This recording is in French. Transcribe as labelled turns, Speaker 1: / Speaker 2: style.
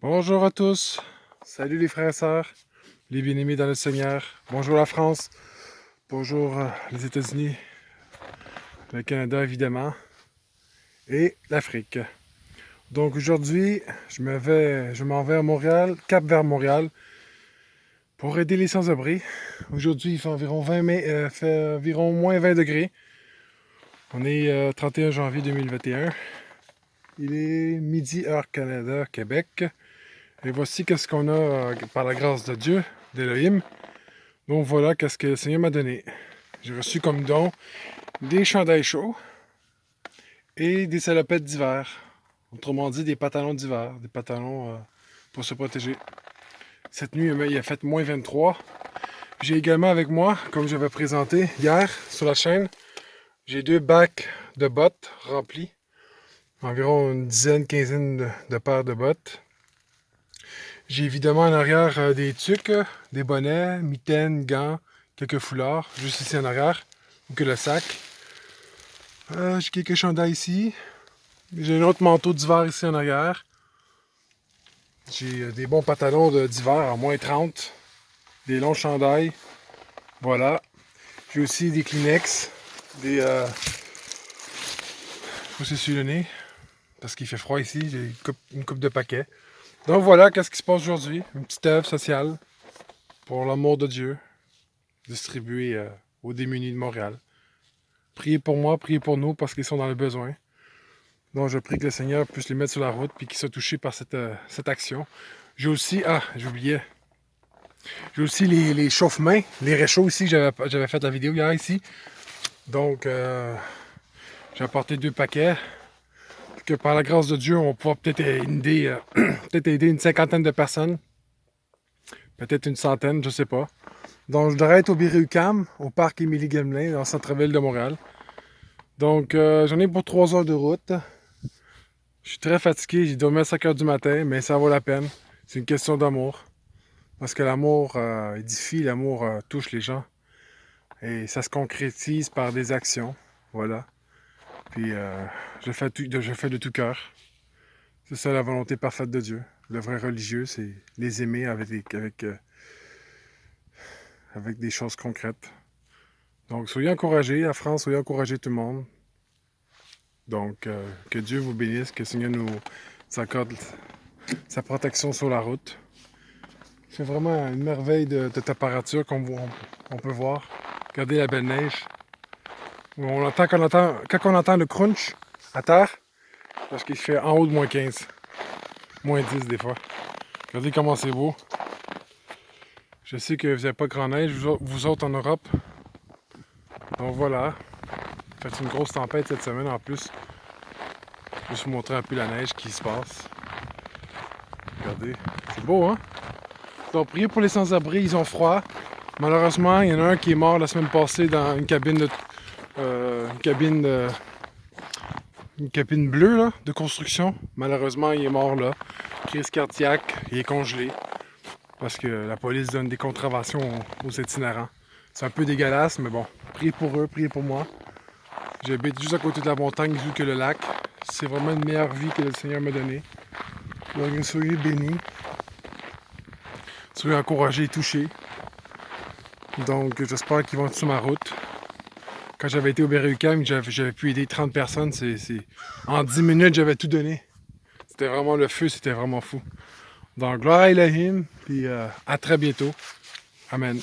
Speaker 1: Bonjour à tous, salut les frères et sœurs, les bien-aimés dans le Seigneur. Bonjour la France, bonjour les États-Unis, le Canada évidemment, et l'Afrique. Donc aujourd'hui, je m'en vais à Montréal, cap vers Montréal, pour aider les sans-abri. Aujourd'hui, il fait environ fait environ moins 20 degrés. On est 31 janvier 2021. Il est midi heure Canada, Québec. Et voici qu'est-ce qu'on a par la grâce de Dieu, d'Élohim. Donc voilà qu'est-ce que le Seigneur m'a donné. J'ai reçu comme don des chandails chauds et des salopettes d'hiver. Autrement dit, des pantalons d'hiver, des pantalons pour se protéger. Cette nuit, il a fait moins 23. J'ai également avec moi, comme j'avais présenté hier sur la chaîne, j'ai 2 bacs de bottes remplis. Environ une dizaine, quinzaine de paires de bottes. J'ai évidemment en arrière des tuques, des bonnets, mitaines, gants, quelques foulards, juste ici en arrière, ou que le sac. J'ai quelques chandails ici. J'ai un autre manteau d'hiver ici en arrière. J'ai des bons pantalons d'hiver à moins 30. Des longs chandails. Voilà. J'ai aussi des Kleenex. Faut s'essuyer le nez. Parce qu'il fait froid ici. J'ai une coupe de paquets. Donc voilà, qu'est-ce qui se passe aujourd'hui. Une petite œuvre sociale pour l'amour de Dieu. Distribuée aux démunis de Montréal. Priez pour moi, priez pour nous parce qu'ils sont dans le besoin. Donc je prie que le Seigneur puisse les mettre sur la route et qu'ils soient touchés par cette action. J'ai aussi, j'oubliais, j'ai aussi les chauffe-mains, les réchauds ici, j'avais fait la vidéo hier ici. Donc j'ai apporté 2 paquets. Que par la grâce de Dieu, on pourra peut-être aider, aider une cinquantaine de personnes. Peut-être une centaine, je ne sais pas. Donc je devrais être au Berry-UQAM, au parc Émilie-Gamelin, dans le centre-ville de Montréal. Donc j'en ai pour 3 heures de route. Je suis très fatigué, j'ai dormi à 5 heures du matin, mais ça vaut la peine. C'est une question d'amour. Parce que l'amour édifie, l'amour touche les gens. Et ça se concrétise par des actions. Voilà. Puis je fais de tout cœur. C'est ça la volonté parfaite de Dieu. Le vrai religieux, c'est les aimer avec des choses concrètes. Donc soyez encouragés, la France, soyez encouragés tout le monde. Donc que Dieu vous bénisse, que le Seigneur nous accorde sa protection sur la route. C'est vraiment une merveille de température qu'on peut voir. Regardez la belle neige. Quand on entend le crunch à terre, parce qu'il fait en haut de moins 15. Moins 10 des fois. Regardez comment c'est beau. Je sais que vous n'avez pas grand neige, vous autres en Europe. Donc voilà. C'est une grosse tempête cette semaine en plus. Je vais vous montrer un peu la neige qui se passe. Regardez. C'est beau, hein? Donc, priez pour les sans-abri, ils ont froid. Malheureusement, il y en a un qui est mort la semaine passée dans une cabine bleue là, de construction. Malheureusement, il est mort là. Crise cardiaque, il est congelé. Parce que la police donne des contraventions aux itinérants. C'est un peu dégueulasse, mais bon. Priez pour eux, priez pour moi. J'habite juste à côté de la montagne, vu que le lac. C'est vraiment une meilleure vie que le Seigneur m'a donnée. Donc, soyez bénis. Soyez encouragés et touchés. Donc, j'espère qu'ils vont être sur ma route. Quand j'avais été au Berry-UQAM, j'avais pu aider 30 personnes. En 10 minutes, j'avais tout donné. C'était vraiment le feu, c'était vraiment fou. Donc, gloire à Elohim, puis à très bientôt. Amen.